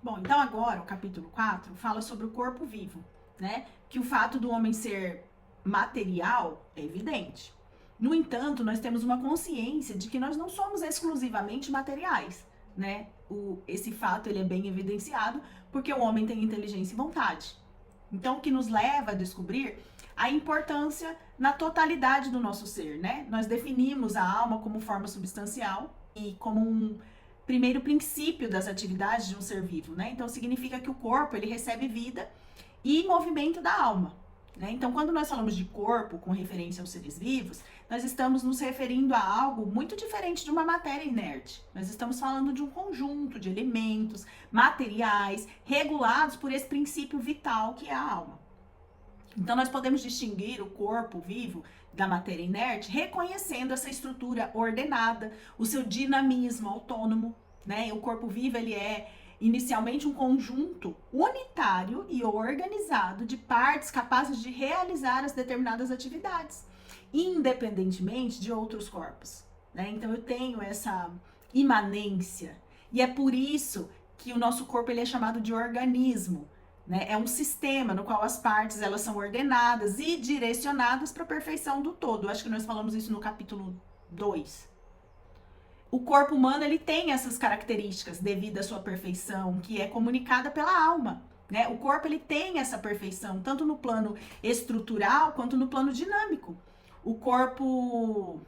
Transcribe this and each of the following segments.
Bom, então agora o capítulo 4 fala sobre o corpo vivo, né? Que o fato do homem ser material é evidente. No entanto, nós temos uma consciência de que nós não somos exclusivamente materiais, né? Esse fato ele é bem evidenciado porque o homem tem inteligência e vontade. Então, o que nos leva a descobrir a importância na totalidade do nosso ser, né? Nós definimos a alma como forma substancial e como um primeiro princípio das atividades de um ser vivo, né? Então, significa que o corpo, ele recebe vida e movimento da alma, né? Então, quando nós falamos de corpo com referência aos seres vivos, nós estamos nos referindo a algo muito diferente de uma matéria inerte. Nós estamos falando de um conjunto de elementos, materiais, regulados por esse princípio vital que é a alma. Então, nós podemos distinguir o corpo vivo da matéria inerte reconhecendo essa estrutura ordenada, o seu dinamismo autônomo, né? O corpo vivo, ele é inicialmente um conjunto unitário e organizado de partes capazes de realizar as determinadas atividades, independentemente de outros corpos, né? Então, eu tenho essa imanência e é por isso que o nosso corpo ele é chamado de organismo, né? É um sistema no qual as partes elas são ordenadas e direcionadas para a perfeição do todo. Acho que nós falamos isso no capítulo 2. O corpo humano ele tem essas características devido à sua perfeição, que é comunicada pela alma, né? O corpo ele tem essa perfeição, tanto no plano estrutural quanto no plano dinâmico. O corpo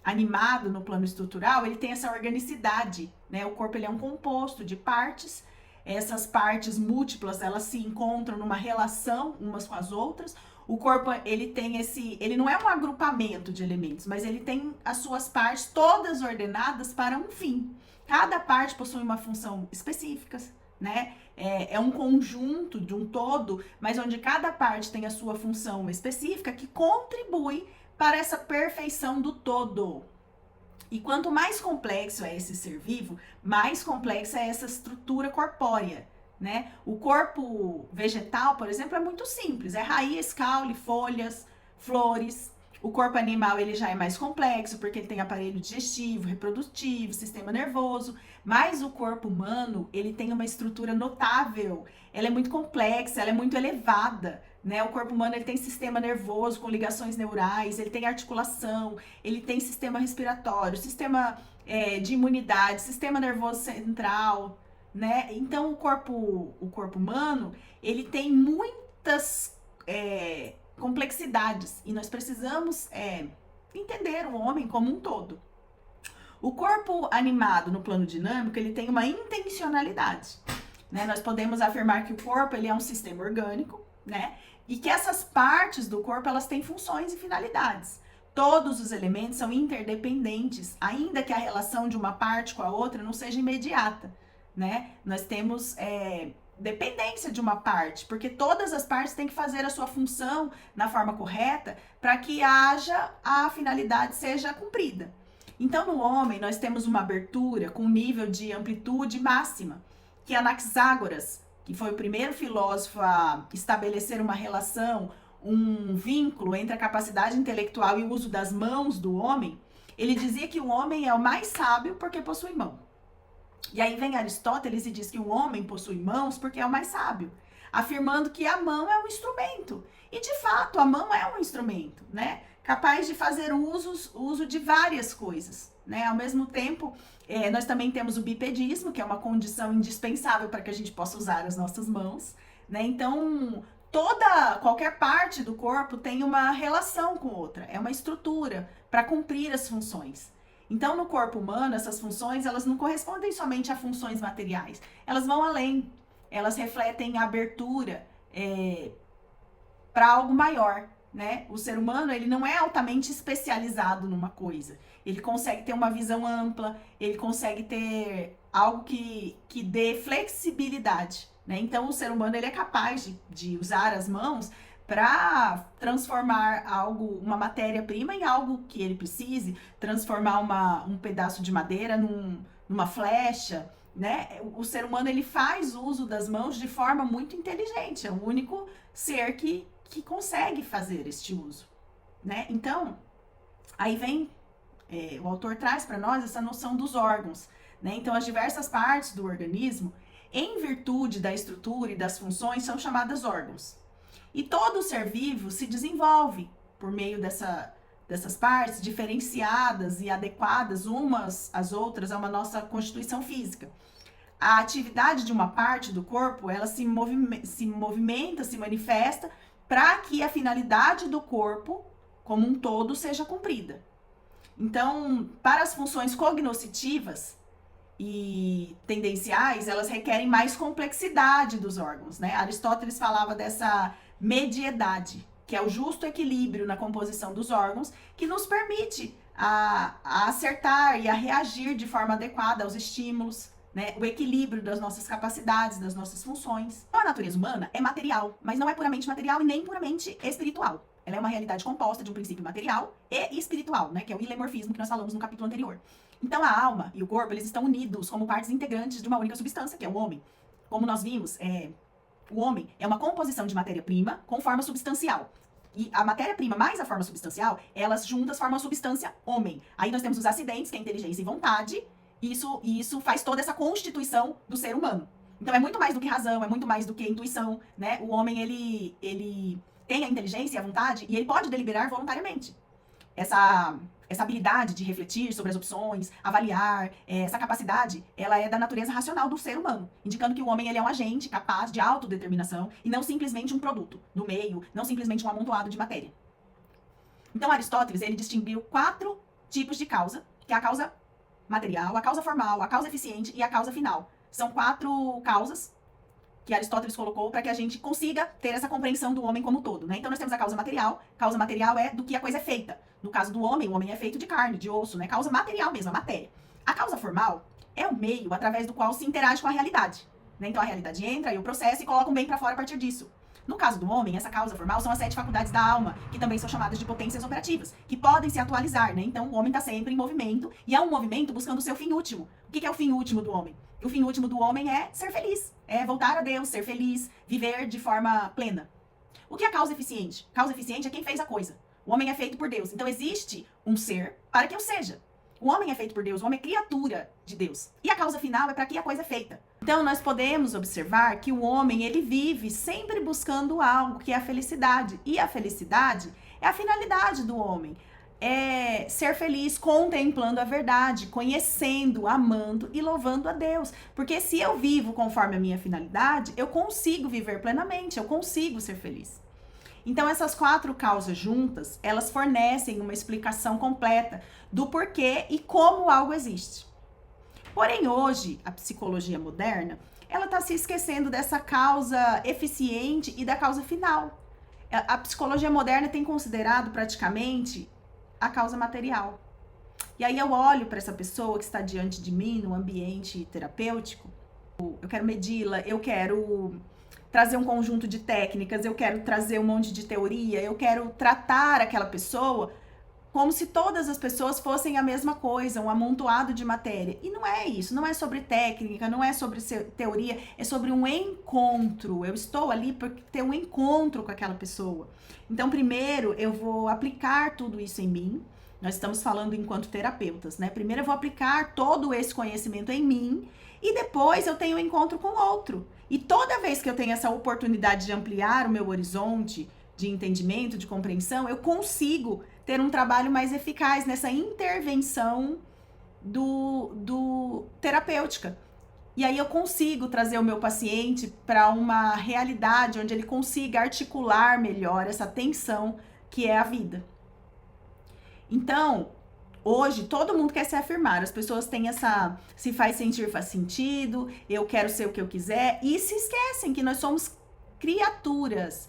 animado no plano estrutural, ele tem essa organicidade, né? O corpo ele é um composto de partes. Essas partes múltiplas, elas se encontram numa relação umas com as outras. O corpo, ele tem ele não é um agrupamento de elementos, mas ele tem as suas partes todas ordenadas para um fim. Cada parte possui uma função específica, né? É um conjunto de um todo, mas onde cada parte tem a sua função específica que contribui para essa perfeição do todo. E quanto mais complexo é esse ser vivo, mais complexa é essa estrutura corpórea, né? O corpo vegetal, por exemplo, é muito simples, é raiz, caule, folhas, flores. O corpo animal ele já é mais complexo, porque ele tem aparelho digestivo, reprodutivo, sistema nervoso, mas o corpo humano, ele tem uma estrutura notável, ela é muito complexa, ela é muito elevada, né? O corpo humano ele tem sistema nervoso com ligações neurais, ele tem articulação, ele tem sistema respiratório, sistema de imunidade, sistema nervoso central, né? Então o corpo humano ele tem muitas complexidades e nós precisamos entender o homem como um todo. O corpo animado no plano dinâmico ele tem uma intencionalidade, né? Nós podemos afirmar que o corpo ele é um sistema orgânico, né? E que essas partes do corpo elas têm funções e finalidades. Todos os elementos são interdependentes, ainda que a relação de uma parte com a outra não seja imediata, né? Nós temos dependência de uma parte, porque todas as partes têm que fazer a sua função na forma correta para que a finalidade seja cumprida. Então, no homem, nós temos uma abertura com nível de amplitude máxima, que Anaxágoras, que foi o primeiro filósofo a estabelecer uma relação, um vínculo entre a capacidade intelectual e o uso das mãos do homem, ele dizia que o homem é o mais sábio porque possui mão. E aí vem Aristóteles e diz que o homem possui mãos porque é o mais sábio, afirmando que a mão é um instrumento. E de fato, a mão é um instrumento, né? Capaz de fazer uso de várias coisas, né? Ao mesmo tempo, nós também temos o bipedismo, que é uma condição indispensável para que a gente possa usar as nossas mãos, né? Então, qualquer parte do corpo tem uma relação com outra, é uma estrutura para cumprir as funções. Então, no corpo humano, essas funções, elas não correspondem somente a funções materiais, elas vão além, elas refletem abertura para algo maior, né? O ser humano, ele não é altamente especializado numa coisa, ele consegue ter uma visão ampla, ele consegue ter algo que dê flexibilidade, né? Então, o ser humano, ele é capaz de usar as mãos para transformar uma matéria-prima em algo que ele precise, transformar um pedaço de madeira numa flecha, né? O ser humano ele faz uso das mãos de forma muito inteligente, é o único ser que consegue fazer este uso, né? Então, aí vem, o autor traz para nós essa noção dos órgãos, né? Então, as diversas partes do organismo em virtude da estrutura e das funções, são chamadas órgãos. E todo ser vivo se desenvolve por meio dessas partes diferenciadas e adequadas umas às outras a uma nossa constituição física. A atividade de uma parte do corpo, ela se movimenta, se manifesta para que a finalidade do corpo como um todo seja cumprida. Então, para as funções cognoscitivas e tendenciais, elas requerem mais complexidade dos órgãos, né? Aristóteles falava dessa mediedade, que é o justo equilíbrio na composição dos órgãos, que nos permite a acertar e a reagir de forma adequada aos estímulos, né? O equilíbrio das nossas capacidades, das nossas funções. Então, a natureza humana é material, mas não é puramente material e nem puramente espiritual. Ela é uma realidade composta de um princípio material e espiritual, né? Que é o ilemorfismo que nós falamos no capítulo anterior. Então, a alma e o corpo, eles estão unidos como partes integrantes de uma única substância, que é o homem. Como nós vimos, o homem é uma composição de matéria-prima com forma substancial. E a matéria-prima mais a forma substancial, elas juntas formam a substância homem. Aí nós temos os acidentes, que é inteligência e vontade, e isso faz toda essa constituição do ser humano. Então, é muito mais do que razão, é muito mais do que intuição, né? O homem, ele tem a inteligência e a vontade, e ele pode deliberar voluntariamente. Essa habilidade de refletir sobre as opções, avaliar, essa capacidade, ela é da natureza racional do ser humano, indicando que o homem ele é um agente capaz de autodeterminação e não simplesmente um produto do meio, não simplesmente um amontoado de matéria. Então, Aristóteles, ele distinguiu 4 tipos de causa, que é a causa material, a causa formal, a causa eficiente e a causa final. São 4 causas que Aristóteles colocou para que a gente consiga ter essa compreensão do homem como todo, né? Então, nós temos a causa material. Causa material é do que a coisa é feita. No caso do homem, o homem é feito de carne, de osso, né? Causa material mesmo, a matéria. A causa formal é o meio através do qual se interage com a realidade, né? Então, a realidade entra e o processo e coloca um bem para fora a partir disso. No caso do homem, essa causa formal são as 7 faculdades da alma, que também são chamadas de potências operativas, que podem se atualizar, né? Então, o homem está sempre em movimento, e é um movimento buscando o seu fim último. O que é o fim último do homem? O fim último do homem é ser feliz, é voltar a Deus, ser feliz, viver de forma plena. O que é causa eficiente? Causa eficiente é quem fez a coisa. O homem é feito por Deus, então existe um ser para que eu seja. O homem é feito por Deus, o homem é criatura de Deus. E a causa final é para que a coisa é feita. Então, nós podemos observar que o homem, ele vive sempre buscando algo, que é a felicidade. E a felicidade é a finalidade do homem. É ser feliz contemplando a verdade, conhecendo, amando e louvando a Deus. Porque se eu vivo conforme a minha finalidade, eu consigo viver plenamente, eu consigo ser feliz. Então, essas 4 causas juntas, elas fornecem uma explicação completa do porquê e como algo existe. Porém, hoje, a psicologia moderna, ela está se esquecendo dessa causa eficiente e da causa final. A psicologia moderna tem considerado praticamente a causa material. E aí eu olho para essa pessoa que está diante de mim no ambiente terapêutico, eu quero medi-la, eu quero trazer um conjunto de técnicas, eu quero trazer um monte de teoria, eu quero tratar aquela pessoa como se todas as pessoas fossem a mesma coisa, um amontoado de matéria. E não é isso, não é sobre técnica, não é sobre teoria, é sobre um encontro. Eu estou ali para ter um encontro com aquela pessoa. Então, primeiro, eu vou aplicar tudo isso em mim. Nós estamos falando enquanto terapeutas, né? Primeiro, eu vou aplicar todo esse conhecimento em mim e depois eu tenho um encontro com outro. E toda vez que eu tenho essa oportunidade de ampliar o meu horizonte de entendimento, de compreensão, eu consigo ter um trabalho mais eficaz nessa intervenção do terapêutica. E aí eu consigo trazer o meu paciente para uma realidade onde ele consiga articular melhor essa tensão que é a vida. Então, hoje todo mundo quer se afirmar, as pessoas têm essa, se faz sentir, faz sentido, eu quero ser o que eu quiser, e se esquecem que nós somos criaturas.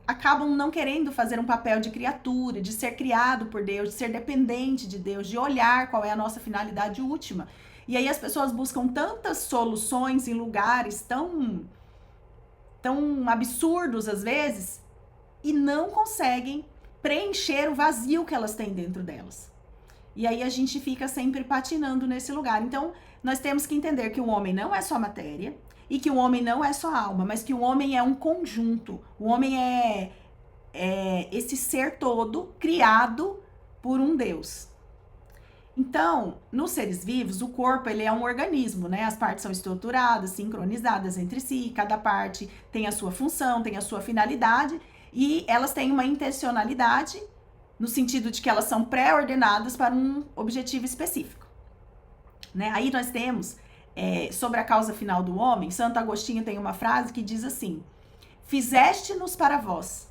Acabam não querendo fazer um papel de criatura, de ser criado por Deus, de ser dependente de Deus, de olhar qual é a nossa finalidade última. E aí as pessoas buscam tantas soluções em lugares tão absurdos às vezes e não conseguem preencher o vazio que elas têm dentro delas. E aí a gente fica sempre patinando nesse lugar. Então, nós temos que entender que o homem não é só matéria, e que o homem não é só alma, mas que o homem é um conjunto. O homem é esse ser todo criado por um Deus. Então, nos seres vivos, o corpo ele é um organismo, né? As partes são estruturadas, sincronizadas entre si, cada parte tem a sua função, tem a sua finalidade e elas têm uma intencionalidade no sentido de que elas são pré-ordenadas para um objetivo específico, né? Aí nós temos, sobre a causa final do homem, Santo Agostinho tem uma frase que diz assim: fizeste-nos para vós,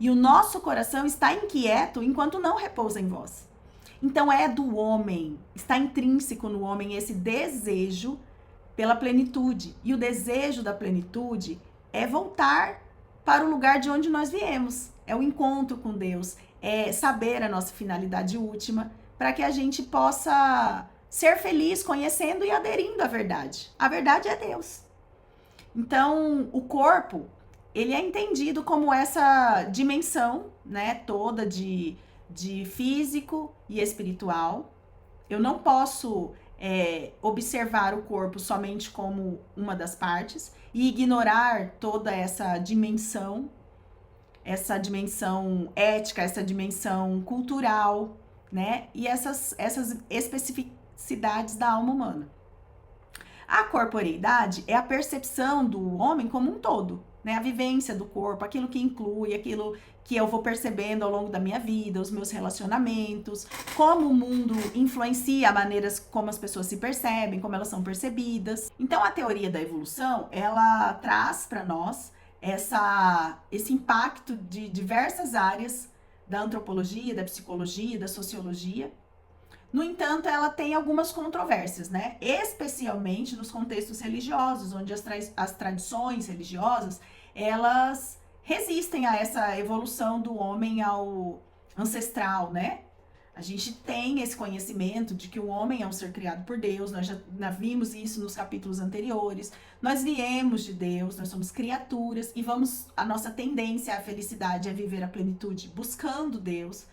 e o nosso coração está inquieto enquanto não repousa em vós. Então é do homem, está intrínseco no homem esse desejo pela plenitude. E o desejo da plenitude é voltar para o lugar de onde nós viemos. É o encontro com Deus, é saber a nossa finalidade última, para que a gente possa ser feliz conhecendo e aderindo à verdade. A verdade é Deus. Então, o corpo, ele é entendido como essa dimensão, né, toda de físico e espiritual. Eu não posso observar o corpo somente como uma das partes e ignorar toda essa dimensão ética, essa dimensão cultural, né? E essas especificidades da alma humana. A corporeidade é a percepção do homem como um todo, né? A vivência do corpo, aquilo que inclui, aquilo que eu vou percebendo ao longo da minha vida, os meus relacionamentos, como o mundo influencia a maneira como as pessoas se percebem, como elas são percebidas. Então, a teoria da evolução, ela traz para nós esse impacto de diversas áreas da antropologia, da psicologia, da sociologia. No entanto, ela tem algumas controvérsias, né? Especialmente nos contextos religiosos, onde as tradições religiosas, elas resistem a essa evolução do homem ao ancestral, né? A gente tem esse conhecimento de que o homem é um ser criado por Deus, nós já vimos isso nos capítulos anteriores. Nós viemos de Deus, nós somos criaturas e a nossa tendência à felicidade é viver a plenitude buscando Deus.